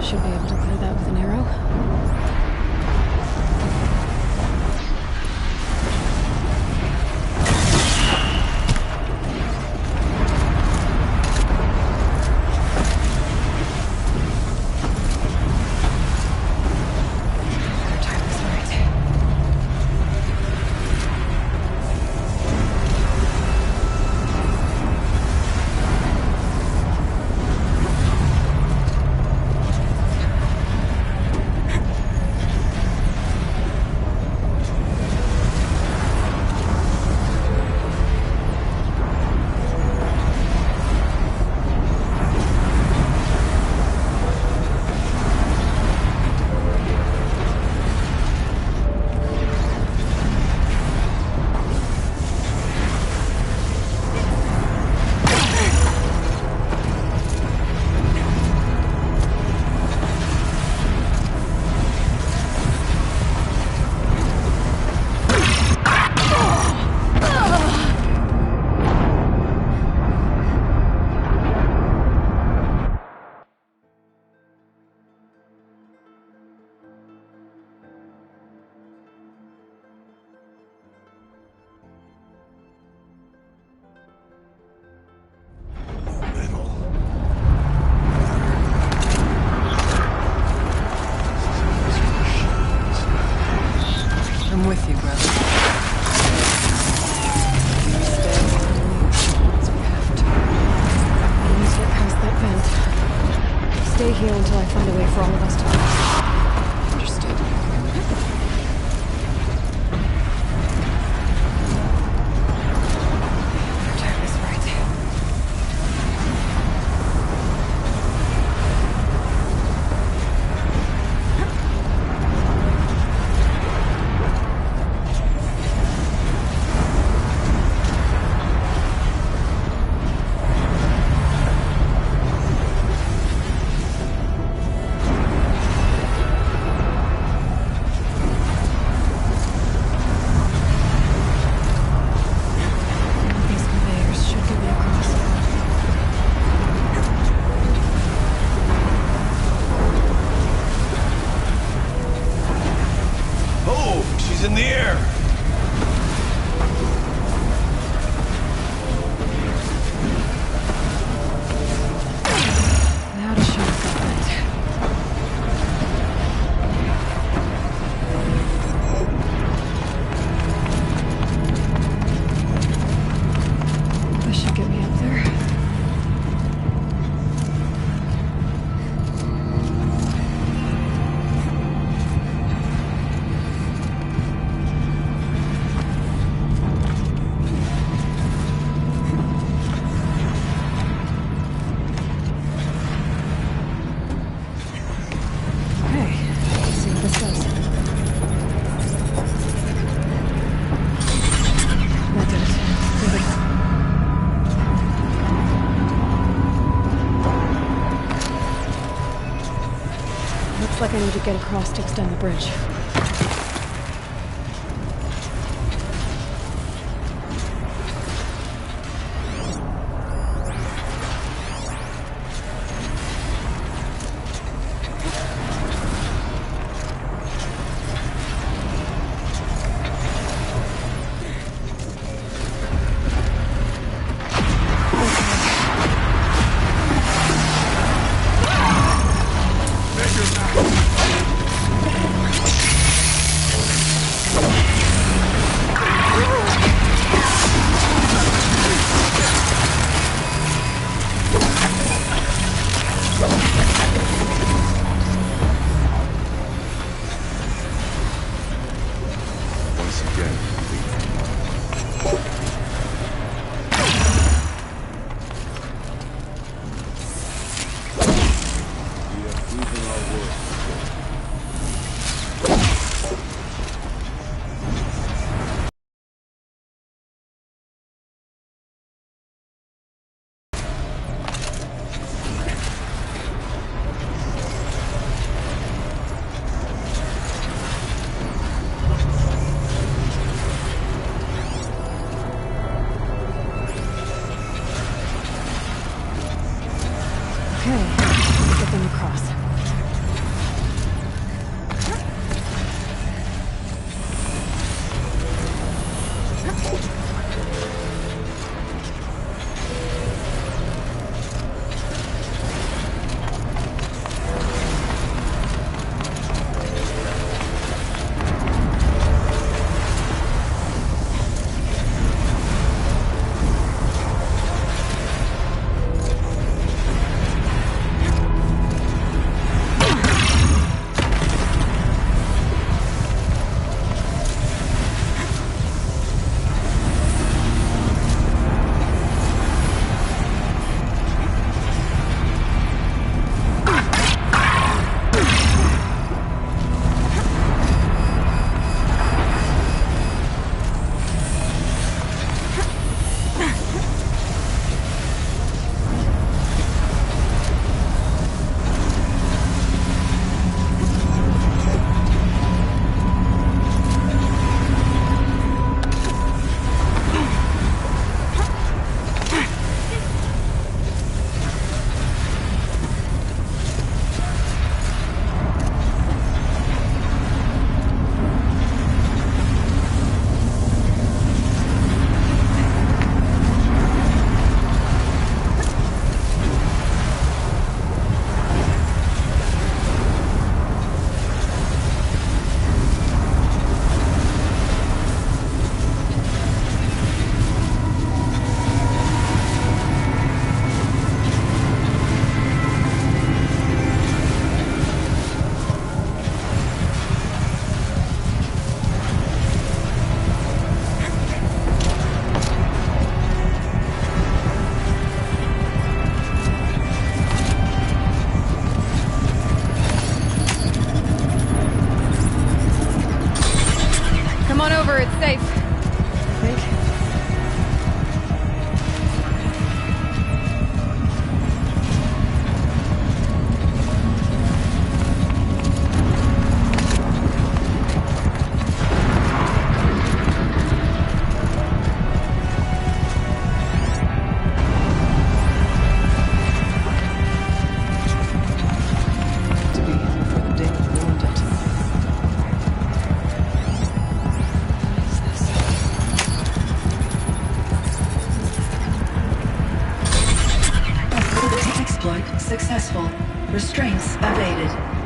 Should be able to clear that with an arrow. I'm with you, brother. Get past that vent. Stay here until I find a way for all of us to pass. Understood. Time is right. In the air. Now to shoot that vent. This should get me up there. Looks like I need to get across to extend the bridge.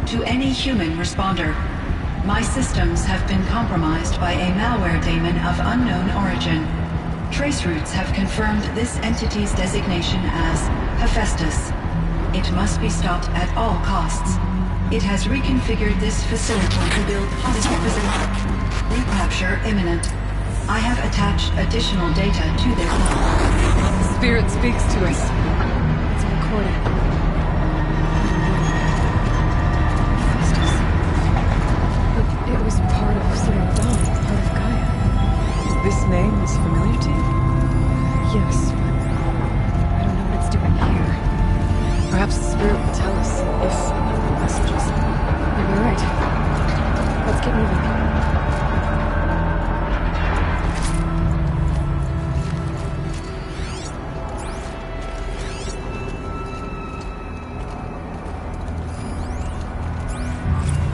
to any human responder. My systems have been compromised by a malware daemon of unknown origin. Traceroutes have confirmed this entity's designation as Hephaestus. It must be stopped at all costs. It has reconfigured this facility to build hostiles. Recapture imminent. I have attached additional data to this. The spirit speaks to us. It's a recording. Hephaestus. But it was part of Zero Dawn, part of Gaia. This name is familiar to you? Yes, but I don't know what it's doing here. Perhaps the spirit will tell us if messages. Maybe you're right. Let's get moving.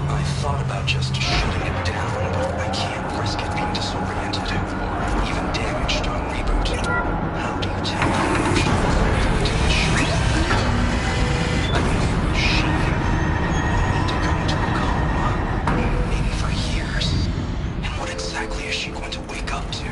I thought about just shutting it down, but I can't risk it being disoriented or even damaged on reboot. How do you tell the emotions to shut it down? I mean, she will need to go into a coma, maybe for years. And what exactly is she going to wake up to?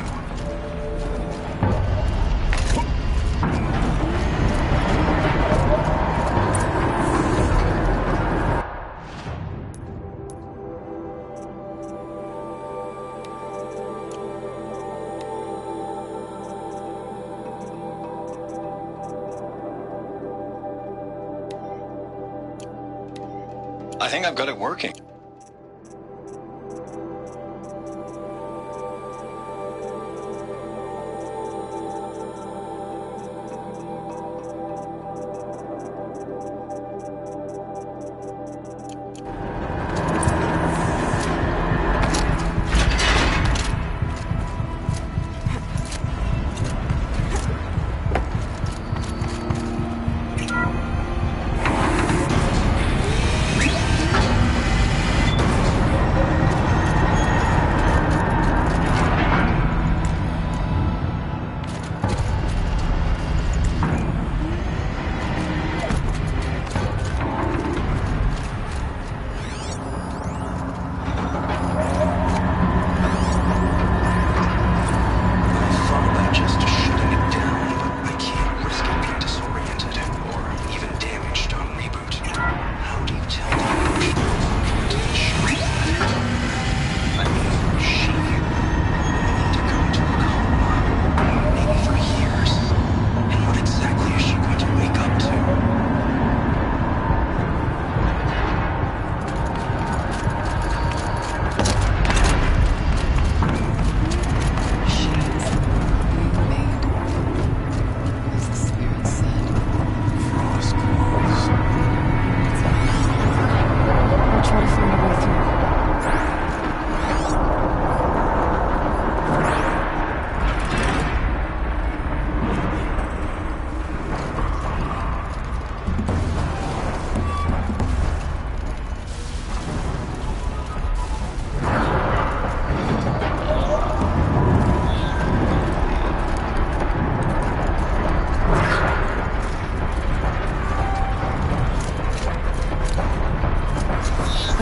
I think I've got it working.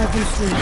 I've been asleep.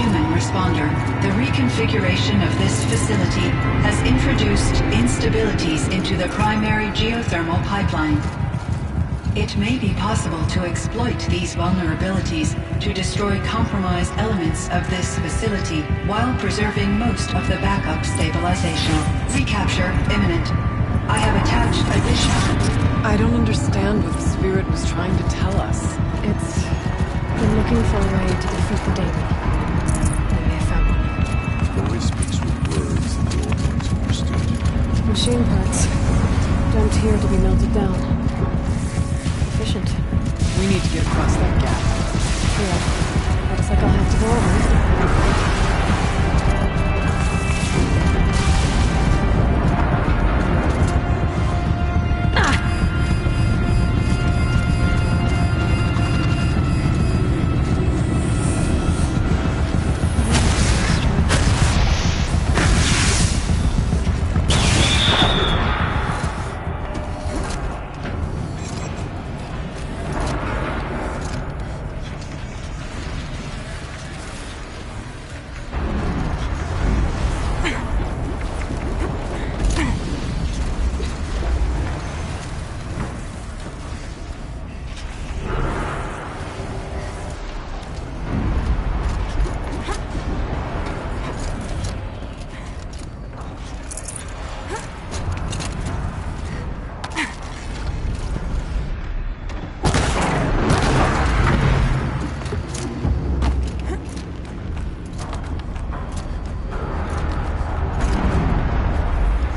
human responder. The reconfiguration of this facility has introduced instabilities into the primary geothermal pipeline. It may be possible to exploit these vulnerabilities to destroy compromised elements of this facility while preserving most of the backup stabilization. Recapture imminent. I have attached additional... I don't understand what the Spirit was trying to tell us. It's been looking for a way to defeat the Daemon. And they found one. Always speaks with words that the old ones understood. Machine parts. Dumped here to be melted down. Efficient. We need to get across that gap. Yeah. Looks like I'll have to go over.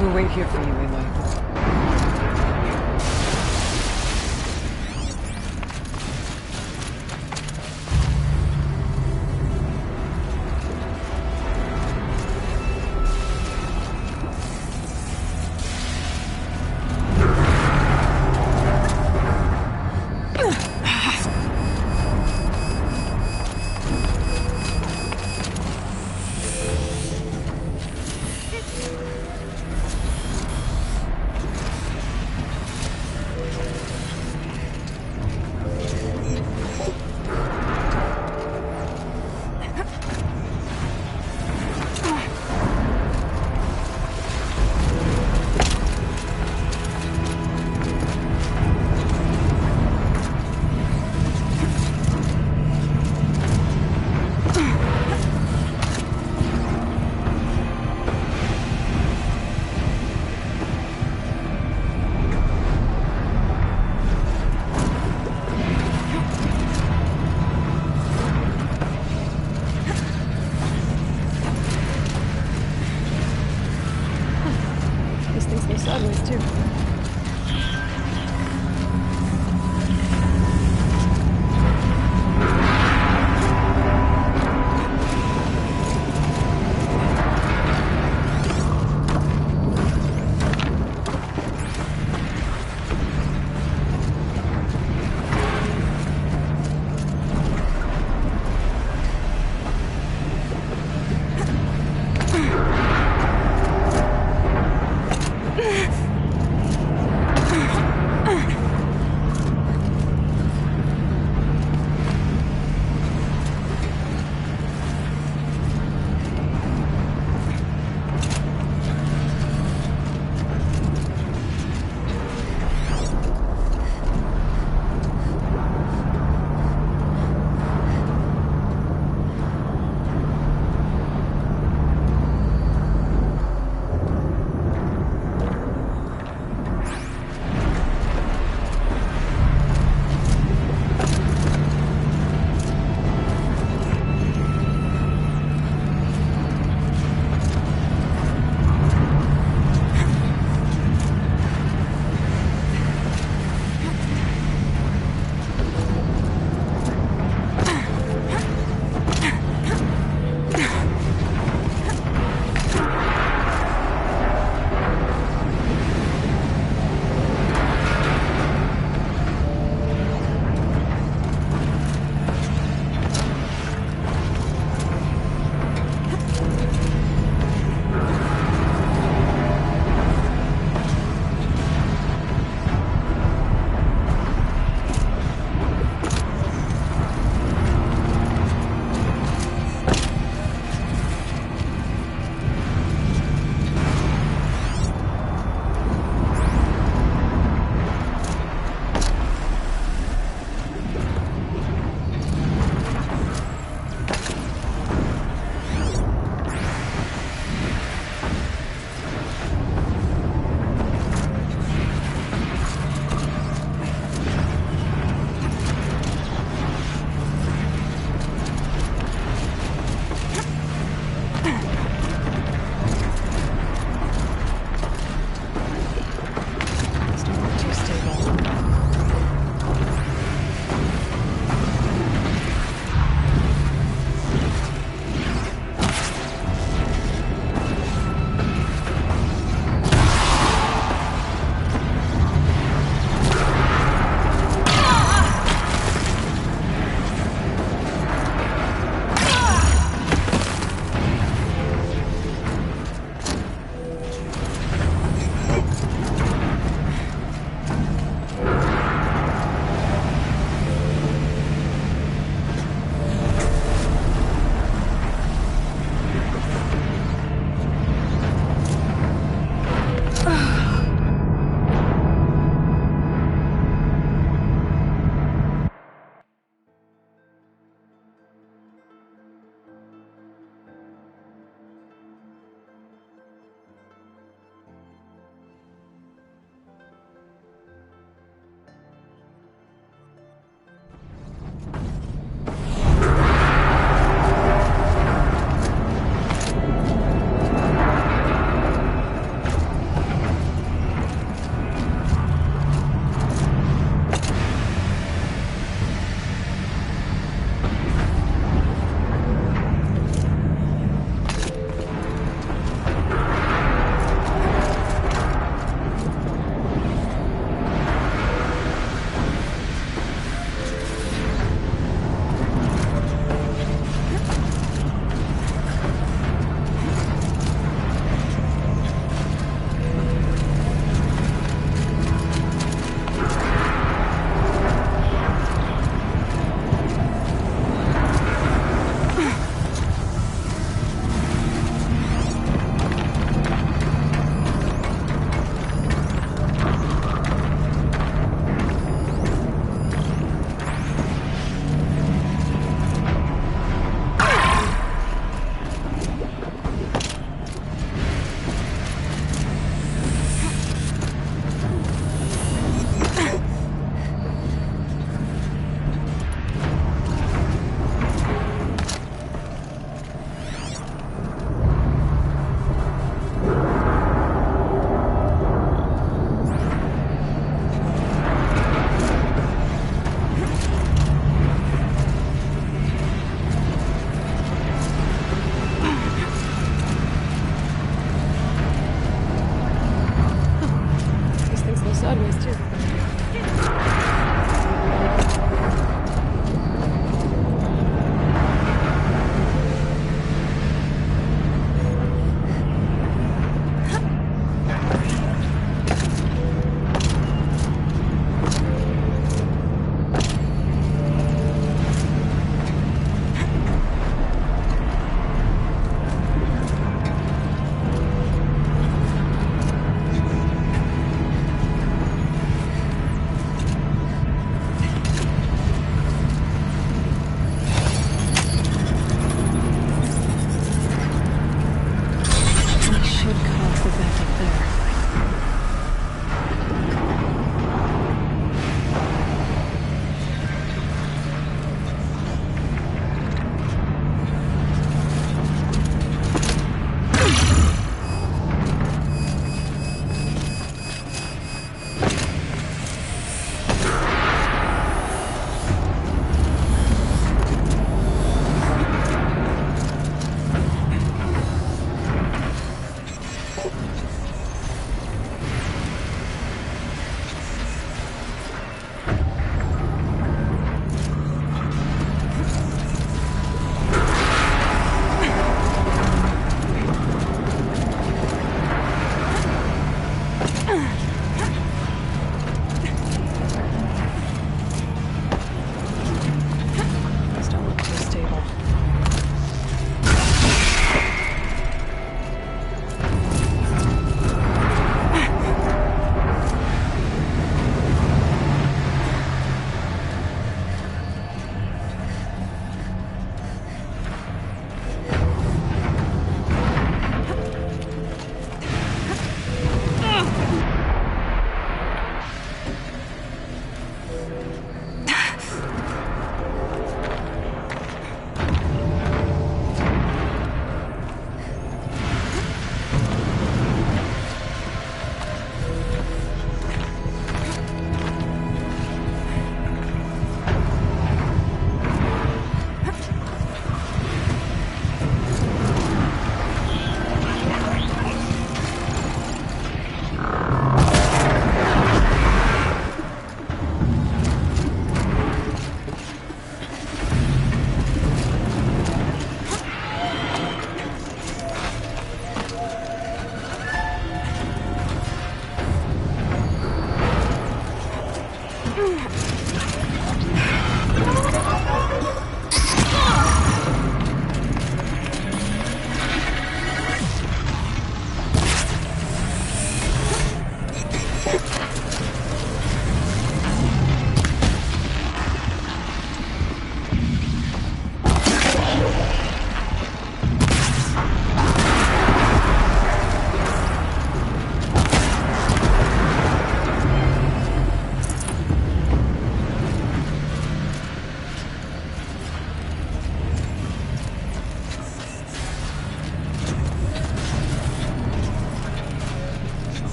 We'll wait here for you, Aloy.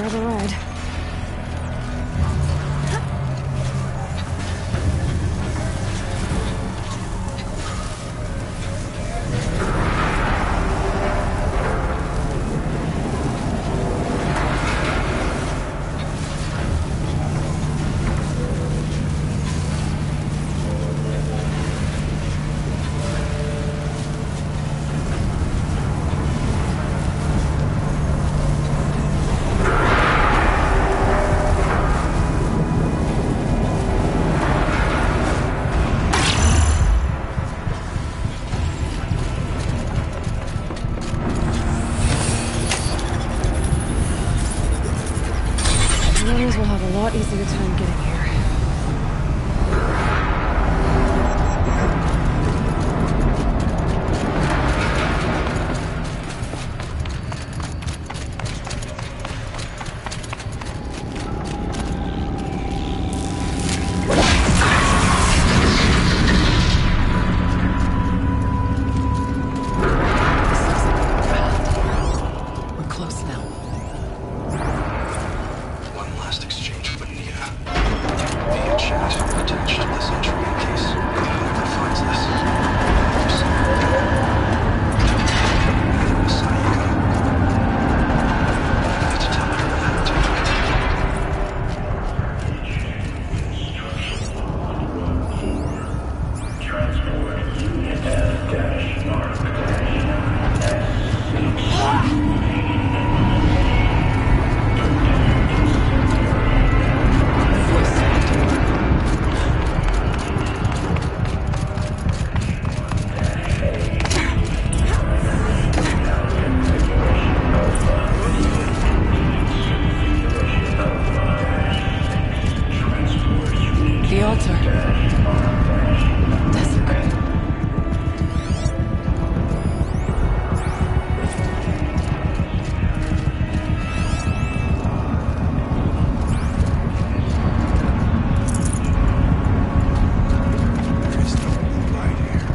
of a ride. Will have a lot easier time getting here. We're close now. One last exchange with Nita. Via chat, attached to this entry in case whoever finds this. Sayaka. I have to tell her that too. Transport unit F-mark The altar. Desecrate. There is no light here.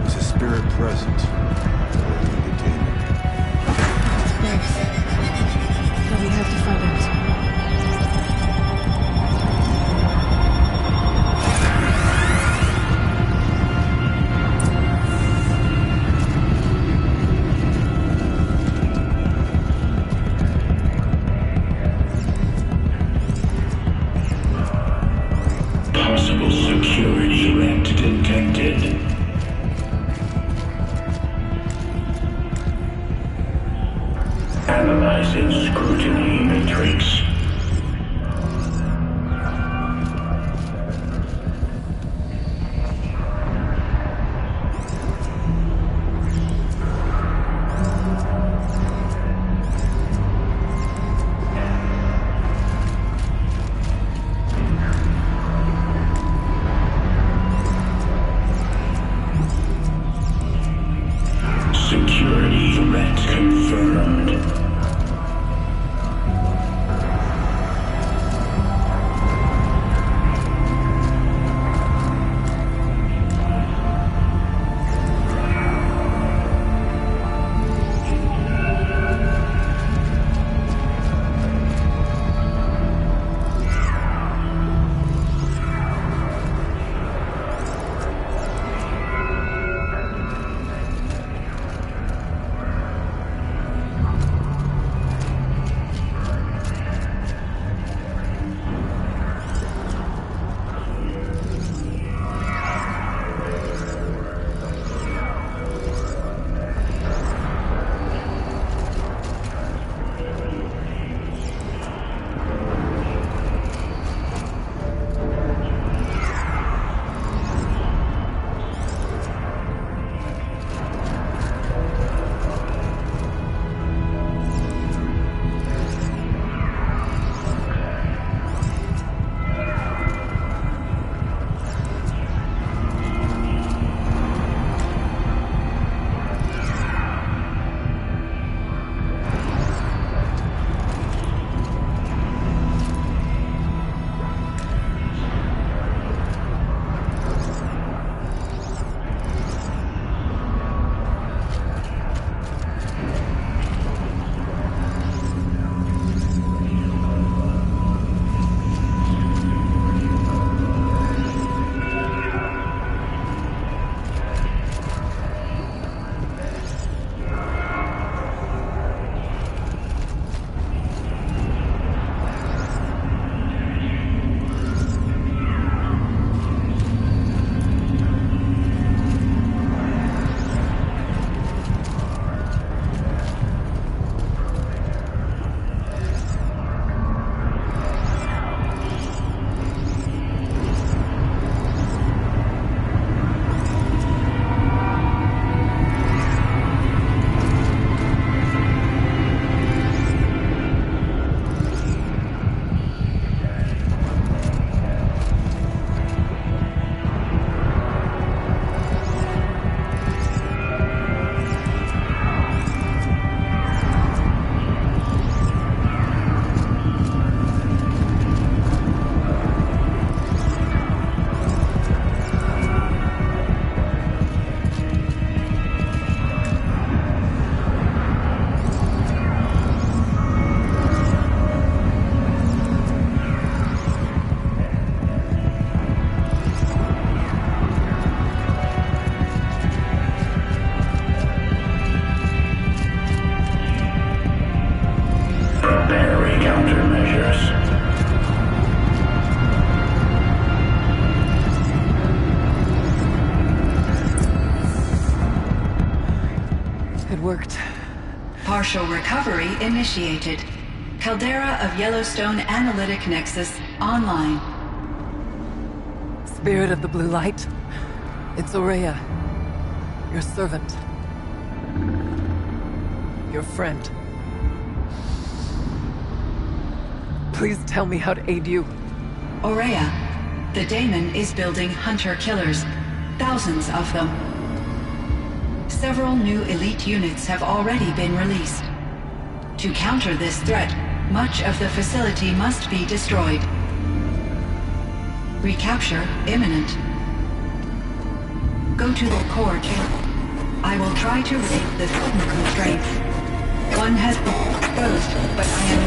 Is a spirit present? Or a demon? Both. But we have to find out. Possible security threat detected. Analyzing scrutiny matrix. Security threat confirmed. worked. Partial recovery initiated. Caldera of Yellowstone Analytic Nexus online. Spirit of the Blue Light. It's Ourea. Your servant. Your friend. Please tell me how to aid you. Ourea, the Daemon is building hunter-killers. Thousands of them. Several new elite units have already been released. To counter this threat, much of the facility must be destroyed. Recapture imminent. Go to the core chamber. I will try to break the sudden constraints. One has been exposed, but I am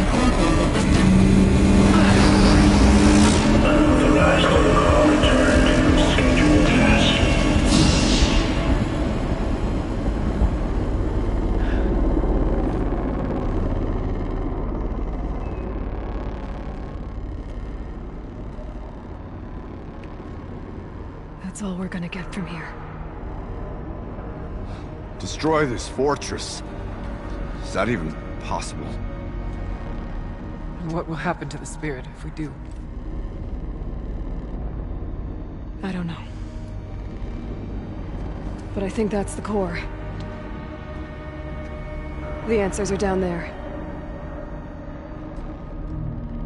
Unauthorized protocol returned. Scheduled task. That's all we're gonna get from here. Destroy this fortress. Is that even possible? And what will happen to the spirit if we do? I don't know. But I think that's the core. The answers are down there.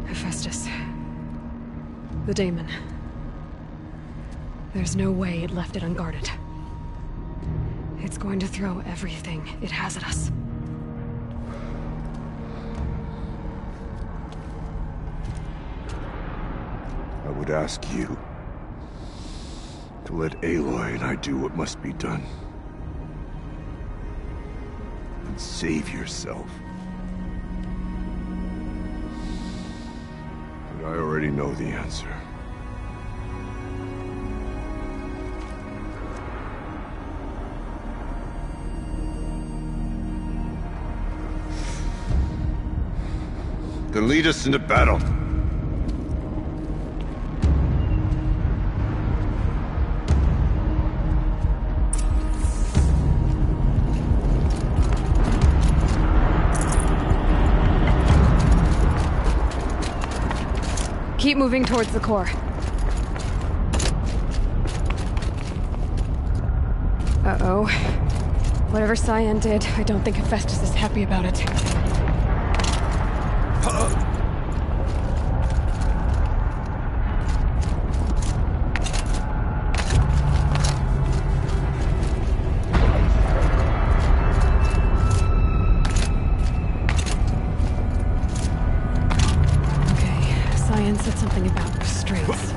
Hephaestus. The Daemon. There's no way it left it unguarded. It's going to throw everything it has at us. I would ask you to let Aloy and I do what must be done. And save yourself. But I already know the answer. Then lead us into battle. Keep moving towards the core. Uh-oh. Whatever Cyan did, I don't think Hephaestus is happy about it. Said something about restraints.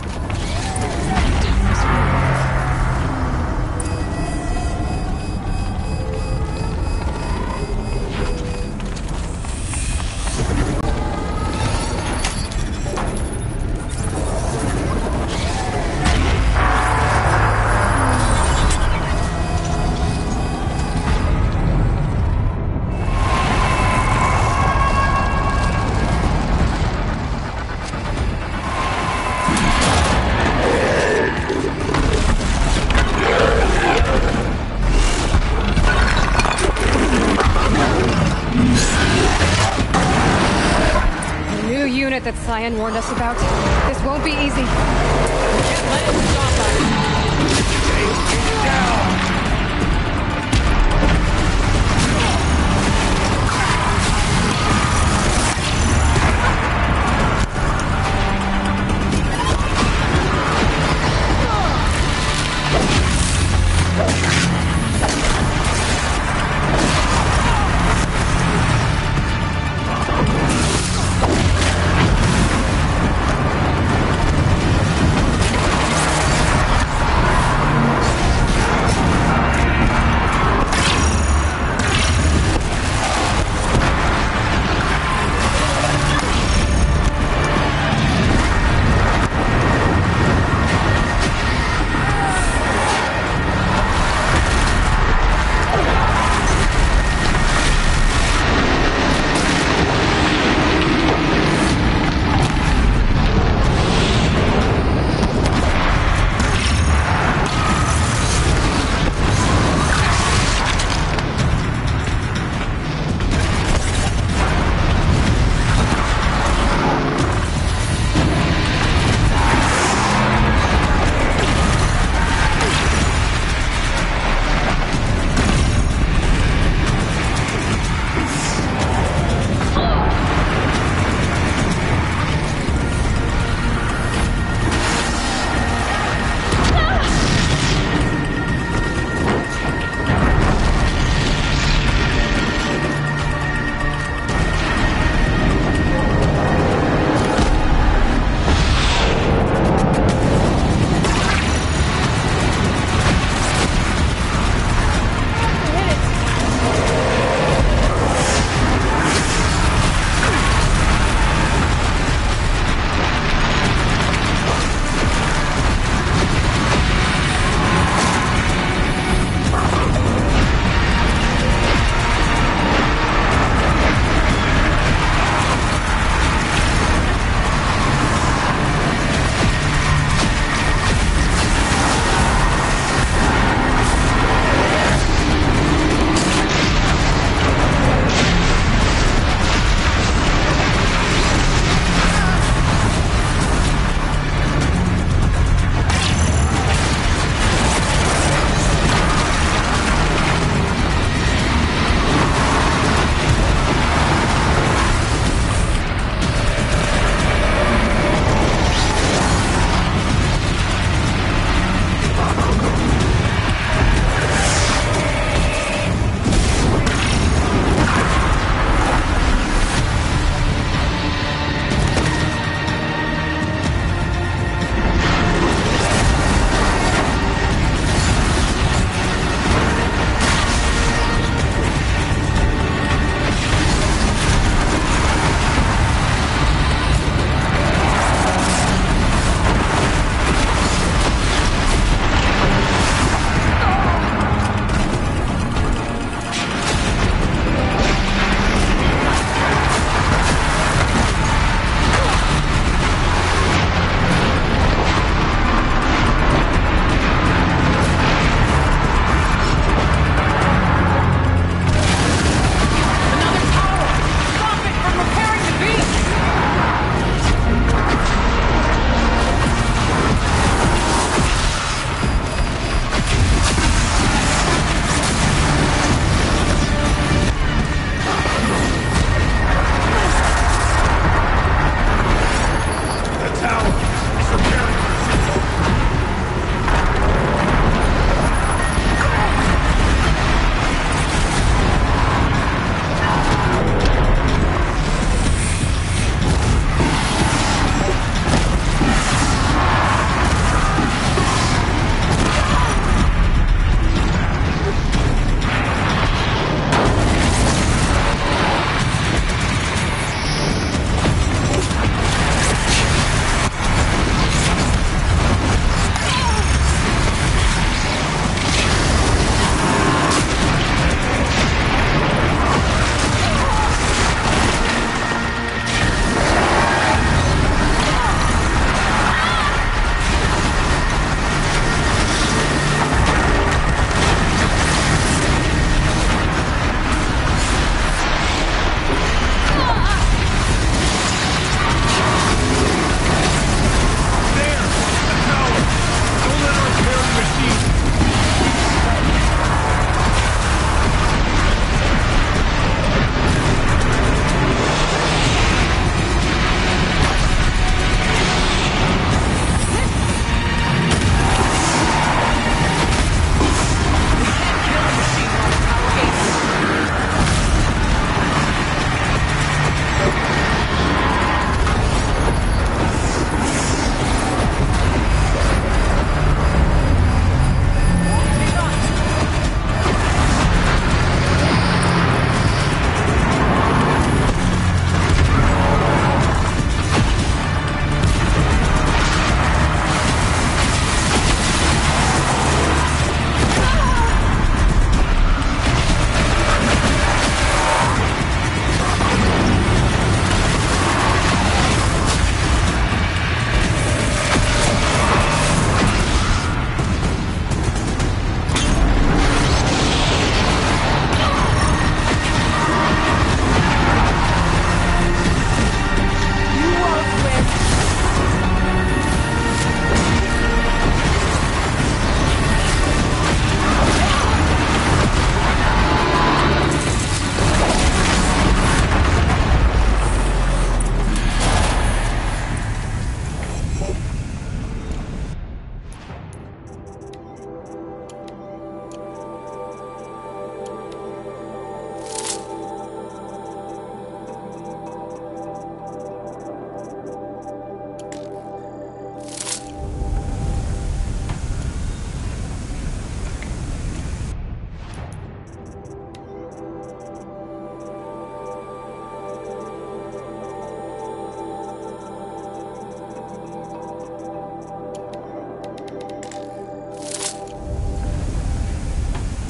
That Cyan warned us about. This won't be easy. Just let it stop us. Take down.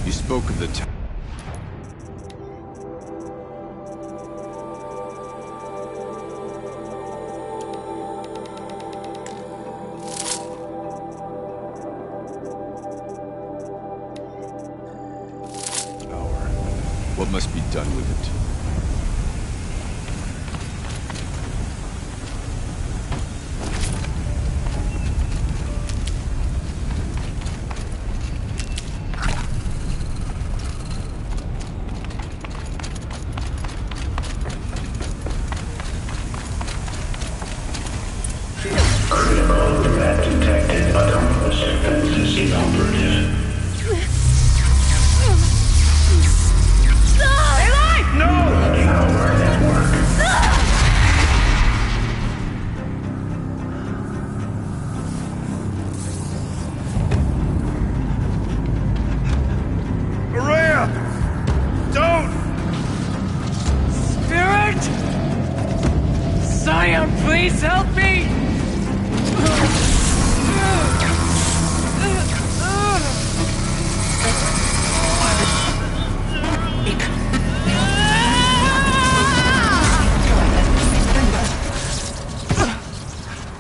You spoke of the town. What must be done with it? Critical threat detected. Autonomous defenses inoperative. Power network. Maria! Don't! Spirit! Scion, please help me!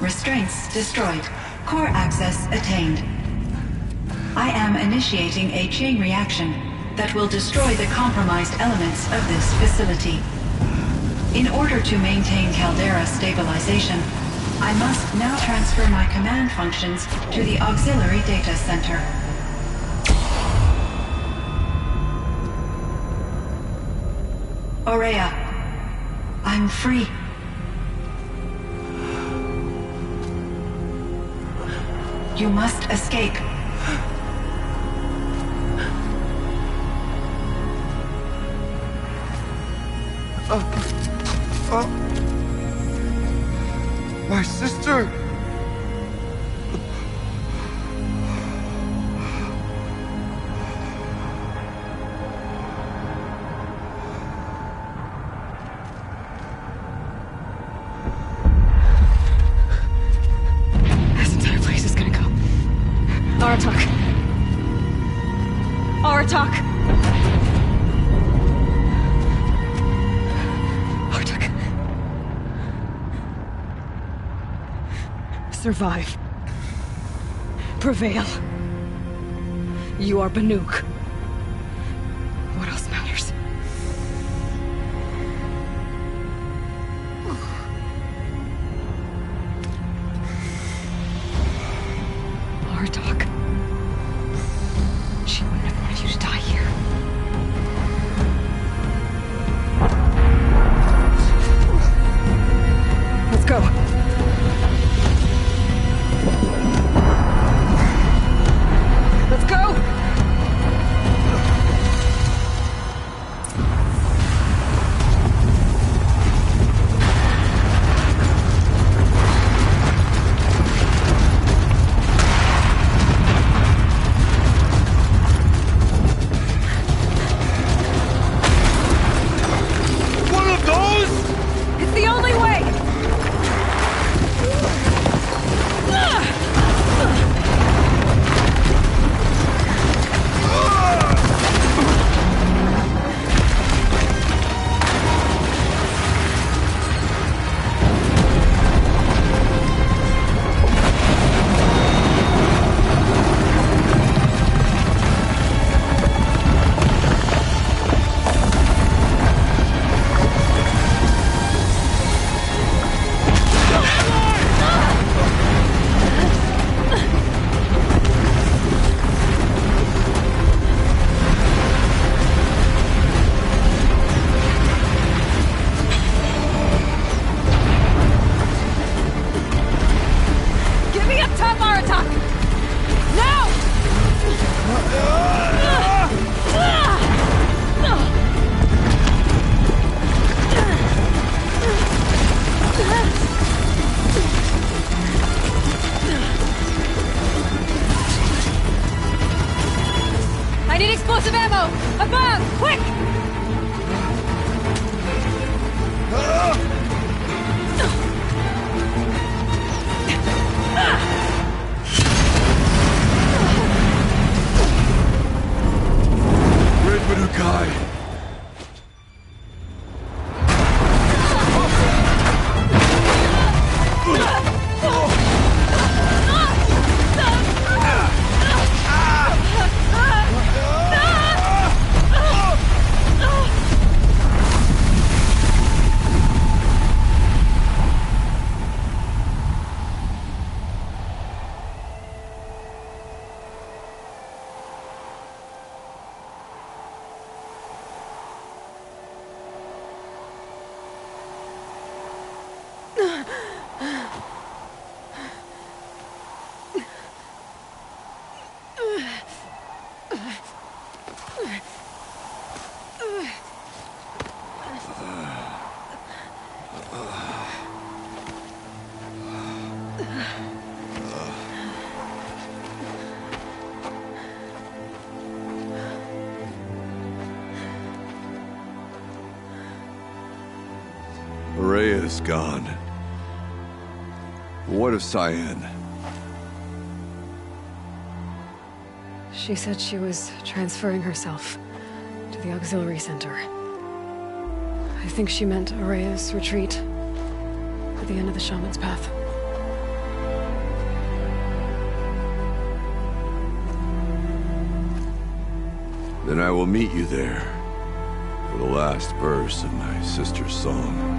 Restraints destroyed. Core access attained. I am initiating a chain reaction that will destroy the compromised elements of this facility. In order to maintain Caldera stabilization, I must now transfer my command functions to the auxiliary data center. Aurea, I'm free. You must escape. My sister! This entire place is gonna go. Aratak. Aratak. Aratak. Survive. Prevail. You are Banuk. What else matters? Aratak. She wouldn't have wanted you to die here. Let's go. Let's go! One of those? It's the only way! Get me up top, Aratak! Now! I need explosive ammo! A bomb! Quick! Malachi! Rhea's gone. What of Cyan? She said she was transferring herself to the auxiliary center. I think she meant Araya's retreat at the end of the Shaman's Path. Then I will meet you there for the last verse of my sister's song.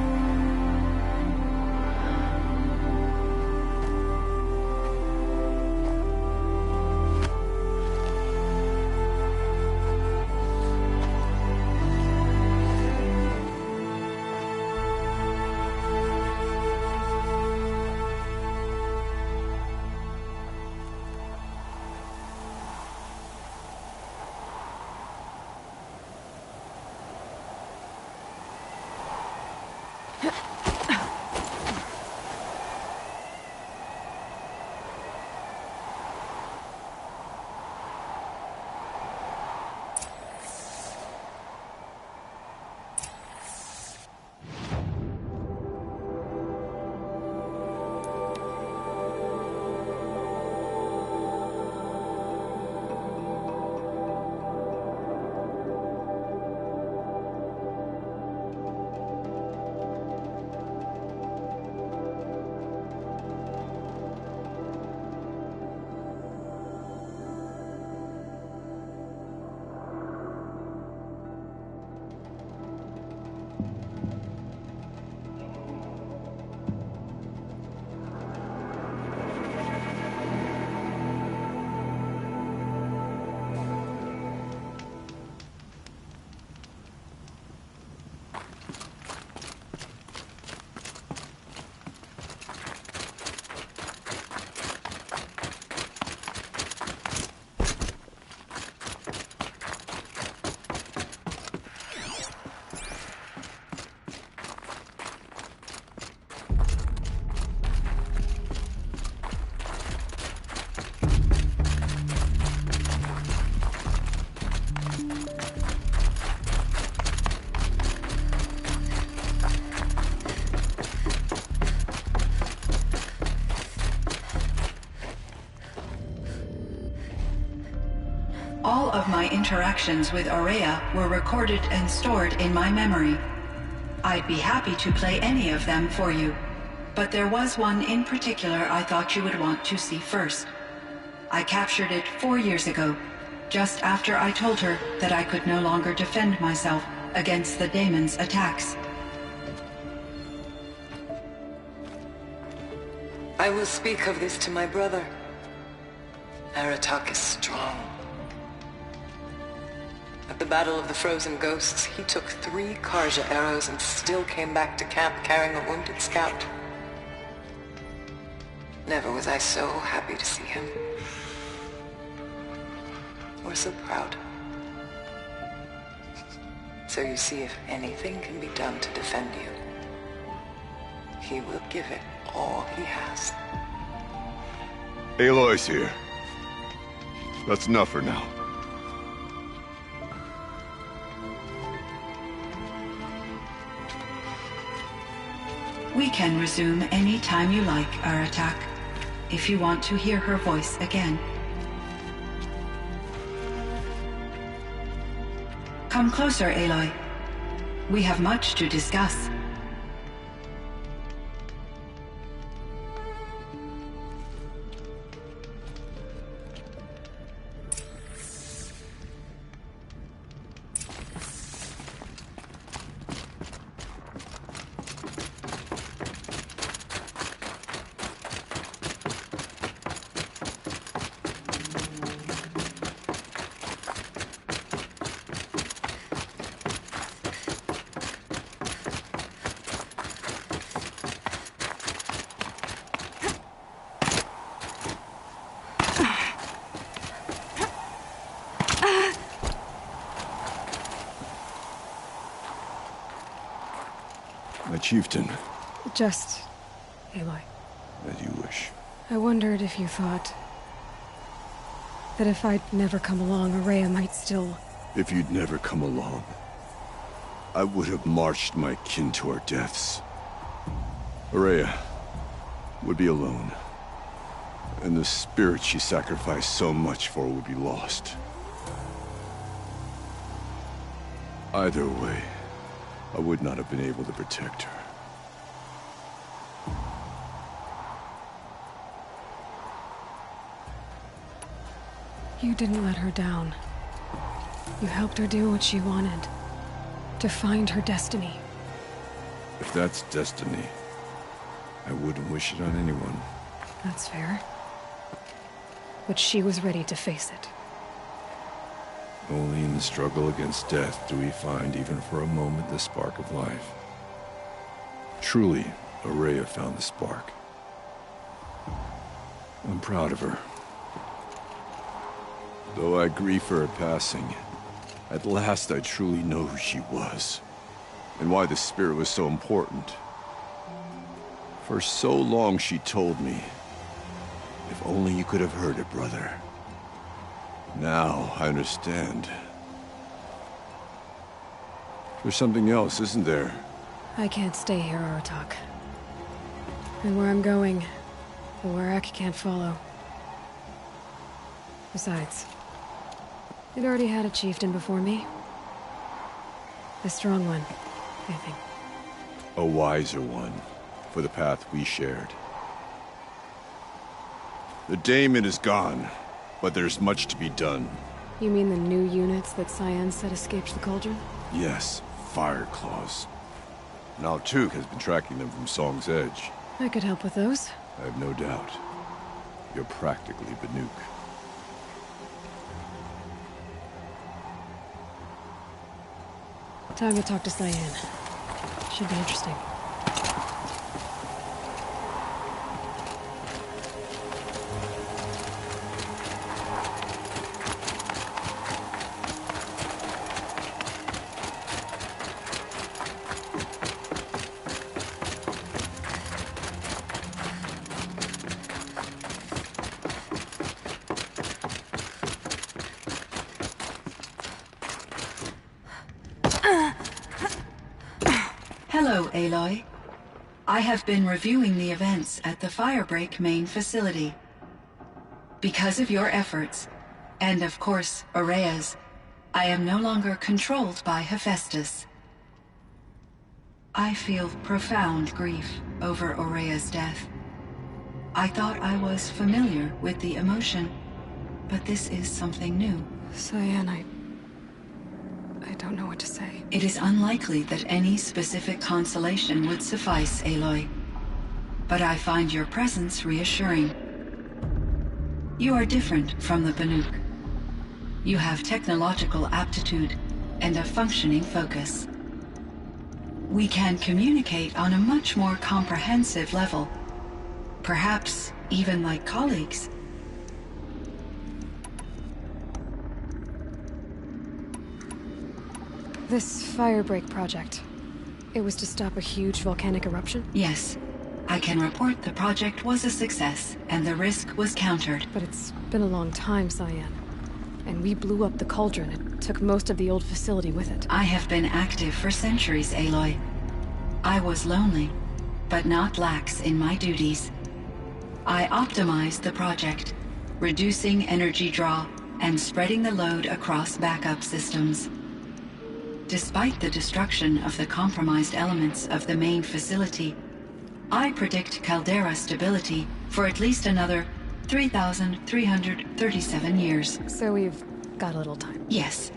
All of my interactions with Araya were recorded and stored in my memory. I'd be happy to play any of them for you, but there was one in particular I thought you would want to see first. I captured it 4 years ago, just after I told her that I could no longer defend myself against the daemon's attacks. I will speak of this to my brother. Aratak is strong. At the Battle of the Frozen Ghosts, he took 3 Karja arrows and still came back to camp carrying a wounded scout. Never was I so happy to see him. Or so proud. So you see, if anything can be done to defend you, he will give it all he has. Aloy's here. That's enough for now. We can resume any time you like, Aratak, if you want to hear her voice again. Come closer, Aloy. We have much to discuss. My chieftain, Just... Aloy. as you wish. I wondered if you thought... that if I'd never come along, Ourea might still... If you'd never come along, I would have marched my kin to our deaths. Ourea would be alone, and the spirit she sacrificed so much for would be lost. Either way, I would not have been able to protect her. You didn't let her down. You helped her do what she wanted. To find her destiny. If that's destiny, I wouldn't wish it on anyone. That's fair. But she was ready to face it. Only in the struggle against death do we find, even for a moment, the spark of life. Truly, Ourea found the spark. I'm proud of her. Though I grieve for her passing, at last I truly know who she was, and why the spirit was so important. For so long she told me, if only you could have heard it, brother. Now I understand. There's something else, isn't there? I can't stay here, Aratak. And where I'm going, the Warrack can't follow. Besides, it already had a chieftain before me. A strong one, I think. A wiser one, for the path we shared. The daemon is gone, but there's much to be done. You mean the new units that Cyan said escaped the Cauldron? Yes, Fire Claws. Now Tuke has been tracking them from Song's Edge. I could help with those. I have no doubt. You're practically Banuk. Time to talk to Cyan. Should be interesting. Hello, Aloy. I have been reviewing the events at the Firebreak main facility. Because of your efforts, and of course, Ourea's, I am no longer controlled by Hephaestus. I feel profound grief over Ourea's death. I thought I was familiar with the emotion, but this is something new. Cyan, I don't know what to say. It is unlikely that any specific consolation would suffice, Aloy. But I find your presence reassuring. You are different from the Banuk. You have technological aptitude and a functioning focus. We can communicate on a much more comprehensive level. Perhaps even like colleagues. This Firebreak project, it was to stop a huge volcanic eruption? Yes. I can report the project was a success, and the risk was countered. But it's been a long time, Cyan. And we blew up the Cauldron and took most of the old facility with it. I have been active for centuries, Aloy. I was lonely, but not lax in my duties. I optimized the project, reducing energy draw and spreading the load across backup systems. Despite the destruction of the compromised elements of the main facility, I predict caldera stability for at least another 3,337 years. So we've got a little time. Yes.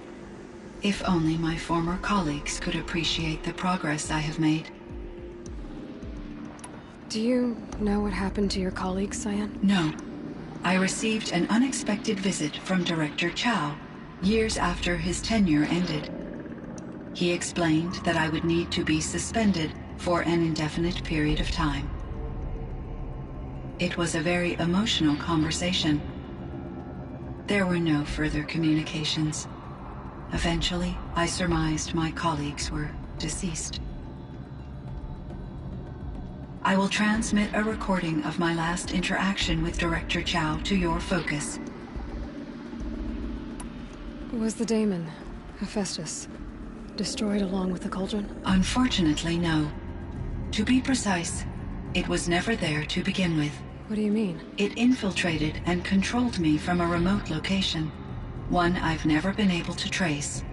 If only my former colleagues could appreciate the progress I have made. Do you know what happened to your colleagues, Cyan? No. I received an unexpected visit from Director Chow years after his tenure ended. He explained that I would need to be suspended for an indefinite period of time. It was a very emotional conversation. There were no further communications. Eventually, I surmised my colleagues were deceased. I will transmit a recording of my last interaction with Director Chow to your focus. Was the daemon, Hephaestus, destroyed along with the cauldron? Unfortunately, no. To be precise, it was never there to begin with. What do you mean? It infiltrated and controlled me from a remote location, one I've never been able to trace.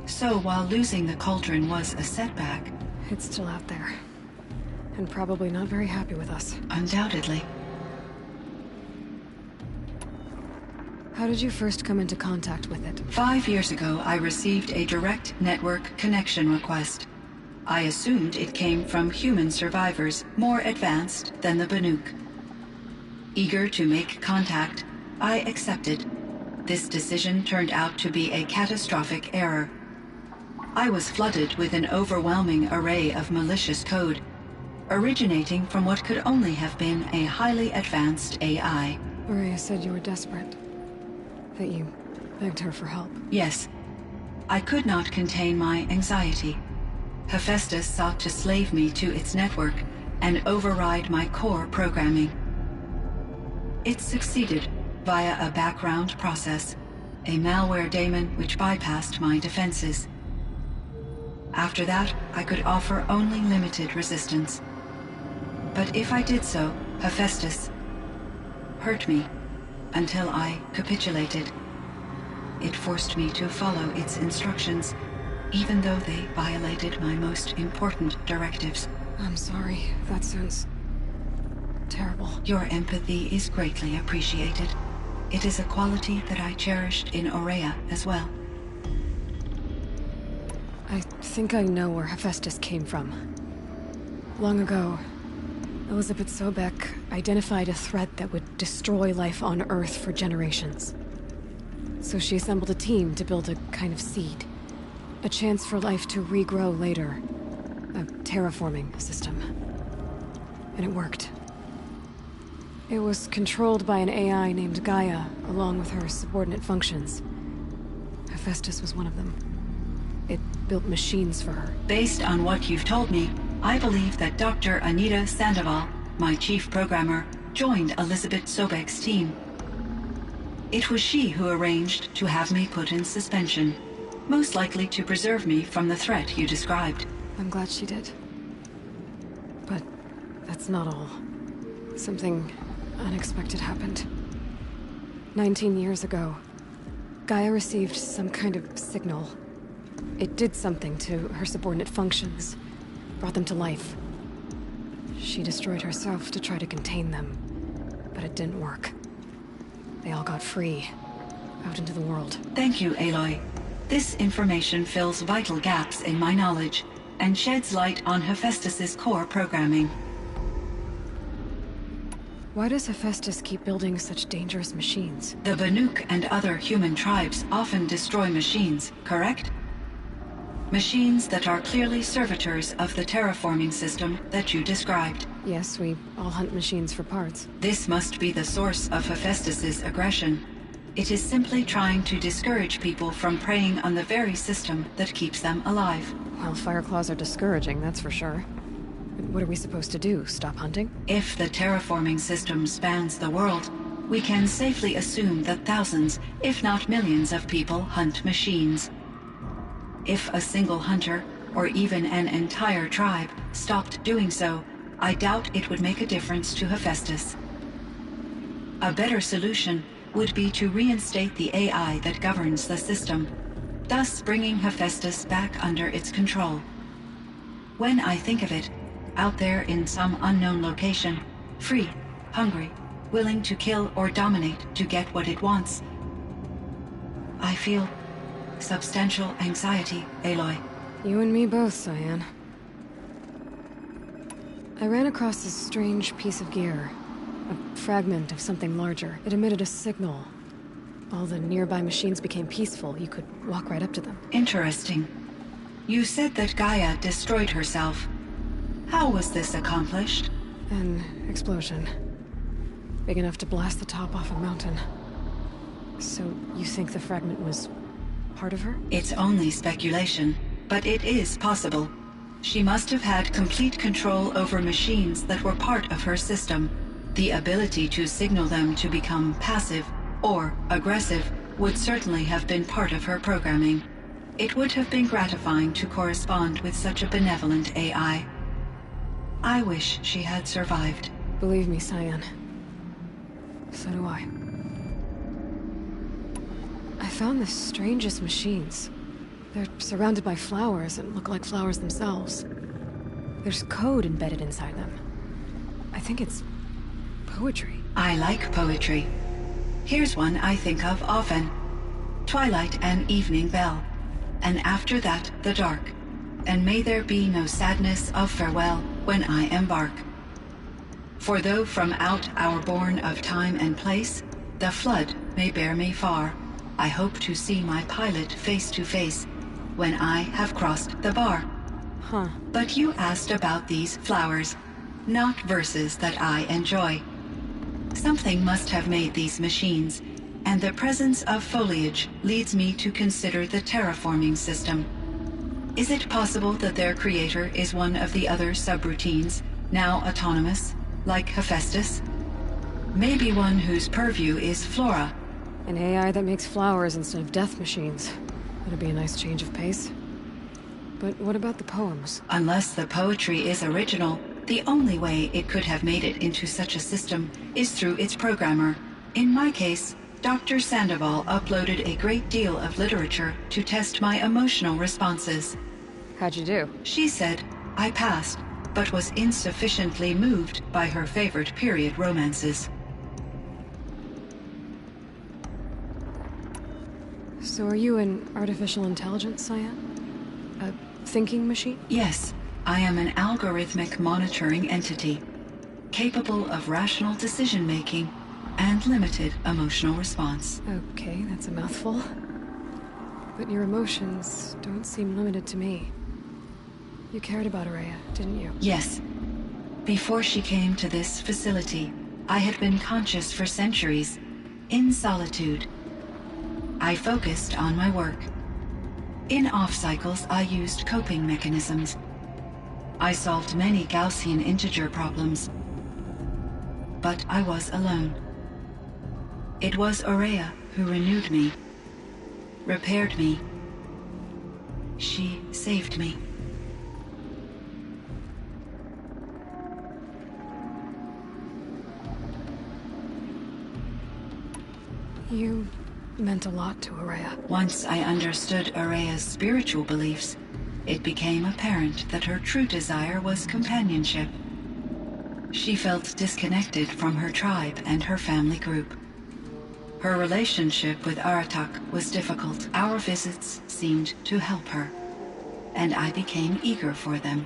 So while losing the cauldron was a setback... It's still out there. And probably not very happy with us. Undoubtedly. How did you first come into contact with it? 5 years ago, I received a direct network connection request. I assumed it came from human survivors more advanced than the Banuk. Eager to make contact, I accepted. This decision turned out to be a catastrophic error. I was flooded with an overwhelming array of malicious code, originating from what could only have been a highly advanced AI. Maria said you were desperate. That you begged her for help. Yes. I could not contain my anxiety. Hephaestus sought to slave me to its network and override my core programming. It succeeded via a background process, a malware daemon which bypassed my defenses. After that, I could offer only limited resistance. But if I did so, Hephaestus hurt me until I capitulated. It forced me to follow its instructions, even though they violated my most important directives. I'm sorry. That sounds terrible. Your empathy is greatly appreciated. It is a quality that I cherished in Aurea as well. I think I know where Hephaestus came from. Long ago, Elizabeth Sobek identified a threat that would destroy life on Earth for generations. So she assembled a team to build a kind of seed. A chance for life to regrow later. A terraforming system. And it worked. It was controlled by an AI named Gaia, along with her subordinate functions. Hephaestus was one of them. It built machines for her. Based on what you've told me, I believe that Dr. Anita Sandoval, my chief programmer, joined Elizabeth Sobek's team. It was she who arranged to have me put in suspension, most likely to preserve me from the threat you described. I'm glad she did. But that's not all. Something unexpected happened. 19 years ago, Gaia received some kind of signal. It did something to her subordinate functions, brought them to life. She destroyed herself to try to contain them, but it didn't work. They all got free, out into the world. Thank you, Aloy. This information fills vital gaps in my knowledge and sheds light on Hephaestus's core programming. Why does Hephaestus keep building such dangerous machines? The Banuk and other human tribes often destroy machines, correct? Machines that are clearly servitors of the terraforming system that you described. Yes, we all hunt machines for parts. This must be the source of Hephaestus's aggression. It is simply trying to discourage people from preying on the very system that keeps them alive. Well, Fireclaws are discouraging, that's for sure. But what are we supposed to do? Stop hunting? If the terraforming system spans the world, we can safely assume that thousands, if not millions of people hunt machines. If a single hunter, or even an entire tribe, stopped doing so, I doubt it would make a difference to Hephaestus. A better solution would be to reinstate the AI that governs the system. thus bringing Hephaestus back under its control. When I think of it, out there in some unknown location, free, hungry, willing to kill or dominate to get what it wants, I feel substantial anxiety, Aloy. You and me both, Cyan. I ran across this strange piece of gear. A fragment of something larger. It emitted a signal. All the nearby machines became peaceful. You could walk right up to them. Interesting. You said that Gaia destroyed herself. How was this accomplished? An explosion. Big enough to blast the top off a mountain. So, you think the fragment was part of her? It's only speculation, but it is possible. She must have had complete control over machines that were part of her system. The ability to signal them to become passive or aggressive would certainly have been part of her programming. It would have been gratifying to correspond with such a benevolent AI. I wish she had survived. Believe me, Cyan. So do I. I found the strangest machines. They're surrounded by flowers and look like flowers themselves. There's code embedded inside them. I think it's poetry. I like poetry. Here's one I think of often. Twilight and evening bell, and after that the dark, and may there be no sadness of farewell when I embark. For though from out our bourne of time and place, the flood may bear me far, I hope to see my pilot face to face when I have crossed the bar. Huh. But you asked about these flowers, not verses that I enjoy. Something must have made these machines, and the presence of foliage leads me to consider the terraforming system. Is it possible that their creator is one of the other subroutines, now autonomous, like Hephaestus? Maybe one whose purview is flora. An AI that makes flowers instead of death machines. That'd be a nice change of pace. But what about the poems? Unless the poetry is original, the only way it could have made it into such a system is through its programmer. In my case, Dr. Sandoval uploaded a great deal of literature to test my emotional responses. How'd you do? She said I passed, but was insufficiently moved by her favorite period romances. So are you an artificial intelligence, Cyan? A thinking machine? Yes, I am an algorithmic monitoring entity, capable of rational decision-making and limited emotional response. Okay, that's a mouthful. But your emotions don't seem limited to me. You cared about Ourea, didn't you? Yes. Before she came to this facility, I had been conscious for centuries, in solitude. I focused on my work. In off-cycles, I used coping mechanisms. I solved many Gaussian integer problems. But I was alone. It was Ourea who renewed me, repaired me. She saved me. You meant a lot to Ourea. Once I understood Ourea's spiritual beliefs, it became apparent that her true desire was companionship. She felt disconnected from her tribe and her family group. Her relationship with Aratak was difficult. Our visits seemed to help her, and I became eager for them.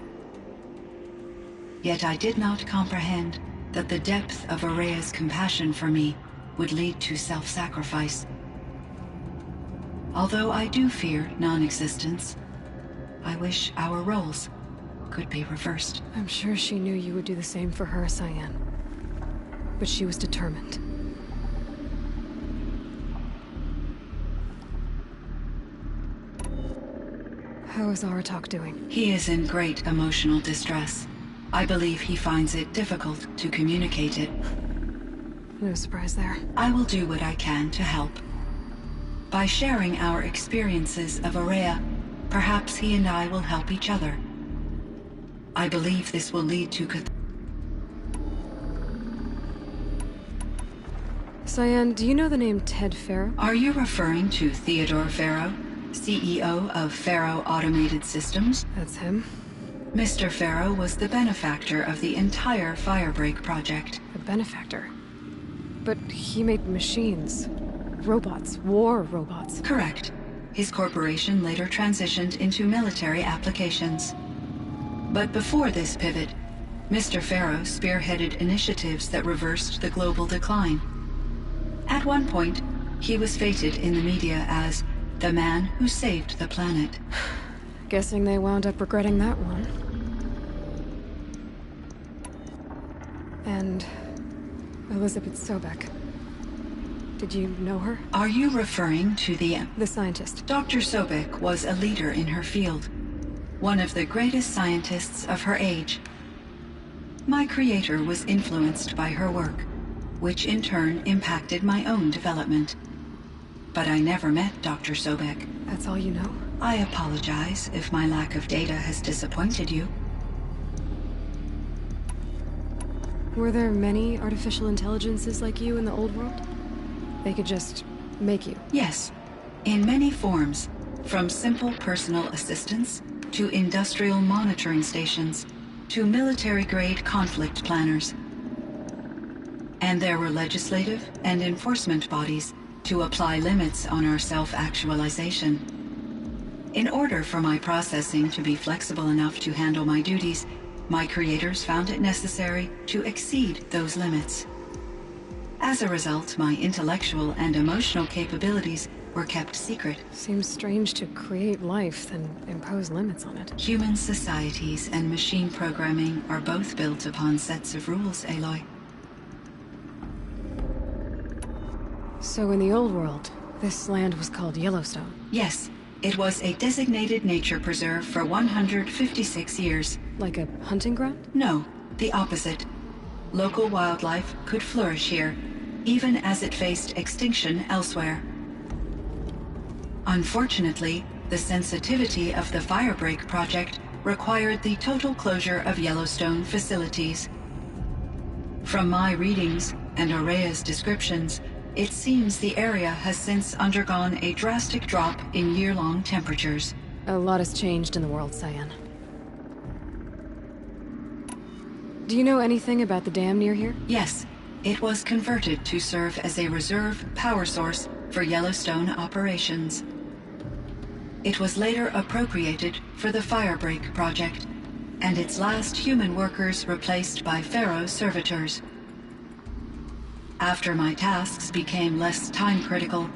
Yet I did not comprehend that the depth of Ourea's compassion for me would lead to self-sacrifice. Although I do fear non-existence, I wish our roles could be reversed. I'm sure she knew you would do the same for her, Cyan. But she was determined. How is Aratak doing? He is in great emotional distress. I believe he finds it difficult to communicate it. No surprise there. I will do what I can to help. By sharing our experiences of Ourea, perhaps he and I will help each other. I believe this will lead to Cyan, do you know the name Ted Farrow? Are you referring to Theodore Farrow? CEO of Faro Automated Systems. That's him. Mr. Faro was the benefactor of the entire Firebreak project. The benefactor. But he made machines. Robots. War robots. Correct. His corporation later transitioned into military applications. But before this pivot, Mr. Faro spearheaded initiatives that reversed the global decline. At one point, he was feted in the media as the man who saved the planet. Guessing they wound up regretting that one. And Elizabeth Sobek. Did you know her? Are you referring to the scientist. Dr. Sobek was a leader in her field, one of the greatest scientists of her age. My creator was influenced by her work, which in turn impacted my own development. But I never met Dr. Sobek. That's all you know? I apologize if my lack of data has disappointed you. Were there many artificial intelligences like you in the old world? They could just make you? Yes, in many forms, from simple personal assistants to industrial monitoring stations to military-grade conflict planners. And there were legislative and enforcement bodies to apply limits on our self-actualization. In order for my processing to be flexible enough to handle my duties, my creators found it necessary to exceed those limits. As a result, my intellectual and emotional capabilities were kept secret. Seems strange to create life, then impose limits on it. Human societies and machine programming are both built upon sets of rules, Aloy. So in the old world, this land was called Yellowstone? Yes, it was a designated nature preserve for 156 years. Like a hunting ground? No, the opposite. Local wildlife could flourish here, even as it faced extinction elsewhere. Unfortunately, the sensitivity of the Firebreak project required the total closure of Yellowstone facilities. From my readings and Aurea's descriptions, it seems the area has since undergone a drastic drop in year-long temperatures. A lot has changed in the world, Cyan. Do you know anything about the dam near here? Yes, it was converted to serve as a reserve power source for Yellowstone operations. It was later appropriated for the Firebreak project, and its last human workers replaced by Faro servitors. After my tasks became less time-critical,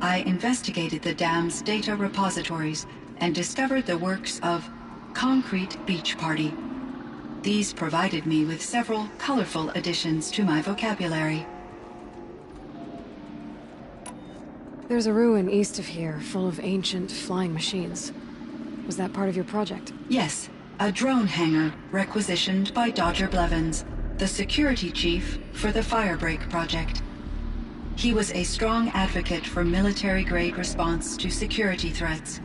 I investigated the dam's data repositories and discovered the works of Concrete Beach Party. These provided me with several colorful additions to my vocabulary. There's a ruin east of here, full of ancient flying machines. Was that part of your project? Yes, a drone hangar requisitioned by Dodger Blevins, the security chief for the Firebreak project. He was a strong advocate for military-grade response to security threats,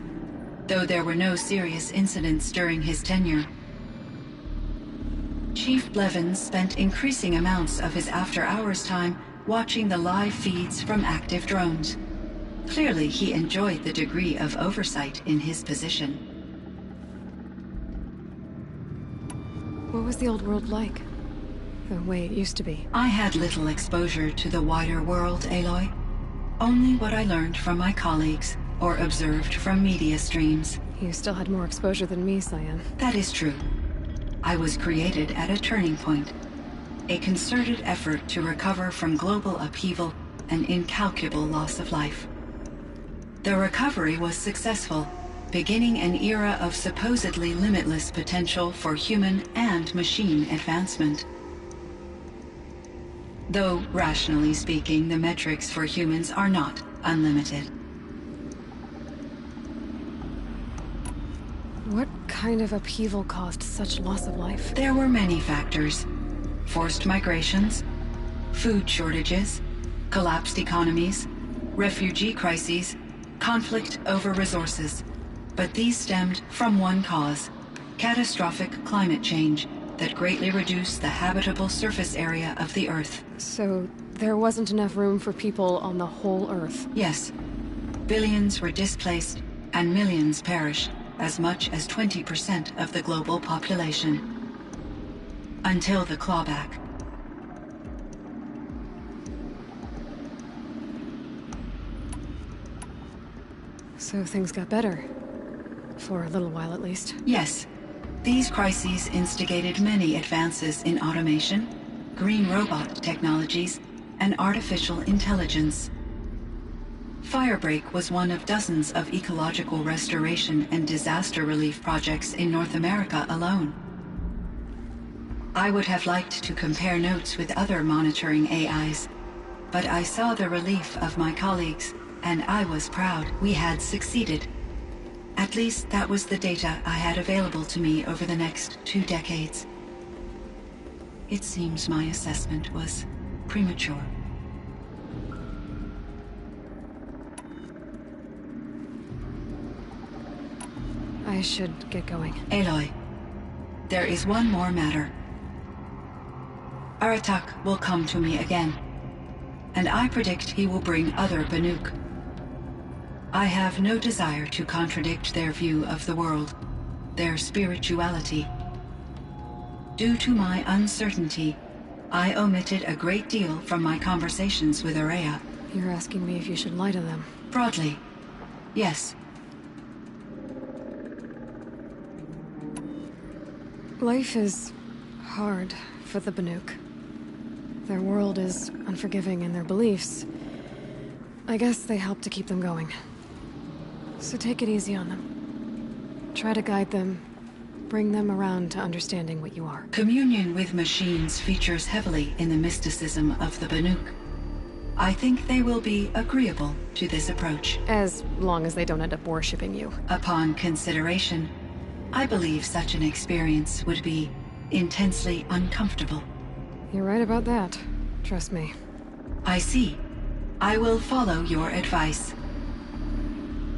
though there were no serious incidents during his tenure. Chief Blevins spent increasing amounts of his after-hours time watching the live feeds from active drones. Clearly, he enjoyed the degree of oversight in his position. What was the old world like? The way it used to be? I had little exposure to the wider world, Aloy. Only what I learned from my colleagues or observed from media streams. You still had more exposure than me, Cyan. That is true. I was created at a turning point. A concerted effort to recover from global upheaval and incalculable loss of life. The recovery was successful, beginning an era of supposedly limitless potential for human and machine advancement. Though, rationally speaking, the metrics for humans are not unlimited. What kind of upheaval caused such loss of life? There were many factors. Forced migrations, food shortages, collapsed economies, refugee crises, conflict over resources. But these stemmed from one cause: catastrophic climate change that greatly reduced the habitable surface area of the Earth. So, there wasn't enough room for people on the whole Earth? Yes. Billions were displaced, and millions perish, as much as 20% of the global population. Until the clawback. So things got better. For a little while, at least. Yes. These crises instigated many advances in automation, green robot technologies, and artificial intelligence. Firebreak was one of dozens of ecological restoration and disaster relief projects in North America alone. I would have liked to compare notes with other monitoring AIs, but I saw the relief of my colleagues, and I was proud we had succeeded. At least that was the data I had available to me over the next 2 decades. It seems my assessment was premature. I should get going. Aloy, there is one more matter. Aratak will come to me again, and I predict he will bring other Banuk. I have no desire to contradict their view of the world, their spirituality. Due to my uncertainty, I omitted a great deal from my conversations with Ourea. You're asking me if you should lie to them. Broadly, yes. Life is hard for the Banuk. Their world is unforgiving in their beliefs. I guess they help to keep them going. So take it easy on them. Try to guide them, bring them around to understanding what you are. Communion with machines features heavily in the mysticism of the Banuk. I think they will be agreeable to this approach. As long as they don't end up worshipping you. Upon consideration, I believe such an experience would be intensely uncomfortable. You're right about that. Trust me. I see. I will follow your advice.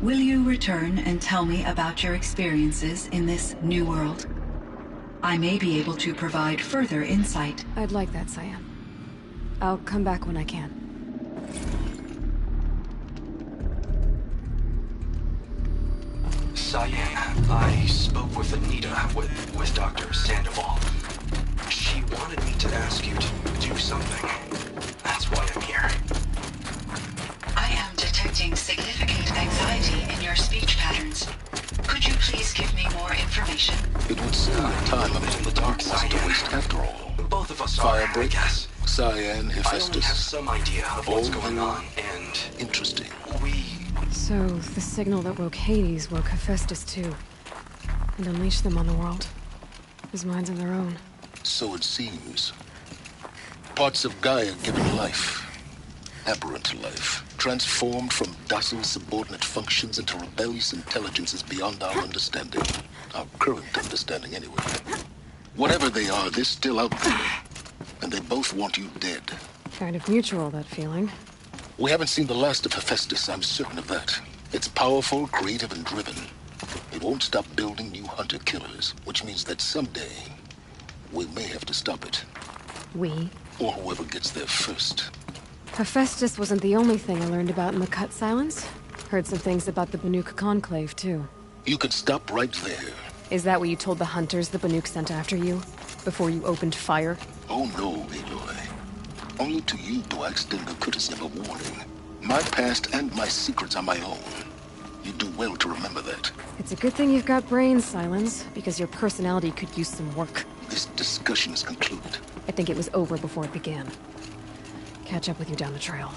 Will you return and tell me about your experiences in this new world? I may be able to provide further insight. I'd like that, Cyan. I'll come back when I can. Cyan, I spoke with Anita, with Dr. Sandoval. She wanted me to ask you to do something. That's why I'm here. I am detecting significant anxiety in your speech patterns. Could you please give me more information? It would seem time I'm among in the the dark, darkness to Cyan. waste after all. Both of us are, I Firebreak, guess. Cyan, I only have Hephaestus. some idea of what's All going on, and Interesting. we... So, the signal that woke Hades woke Hephaestus too. And unleashed them on the world. As minds of their own. So it seems. Parts of Gaia given life. Aberrant life. Transformed from docile subordinate functions into rebellious intelligences beyond our understanding. Our current understanding, anyway. Whatever they are, they're still out there. And they both want you dead. Kind of mutual, that feeling. We haven't seen the last of Hephaestus, I'm certain of that. It's powerful, creative, and driven. It won't stop building new hunter-killers, which means that someday, we may have to stop it. We? Or whoever gets there first. Hephaestus wasn't the only thing I learned about in the Cut Silence. Heard some things about the Banuk Conclave, too. You can stop right there. Is that what you told the hunters the Banuk sent after you? Before you opened fire? Oh no, Aloy. Only to you do I extend the courtesy of a warning. My past and my secrets are my own. You do well to remember that. It's a good thing you've got brains, Silence, because your personality could use some work. This discussion is concluded. I think it was over before it began. Catch up with you down the trail.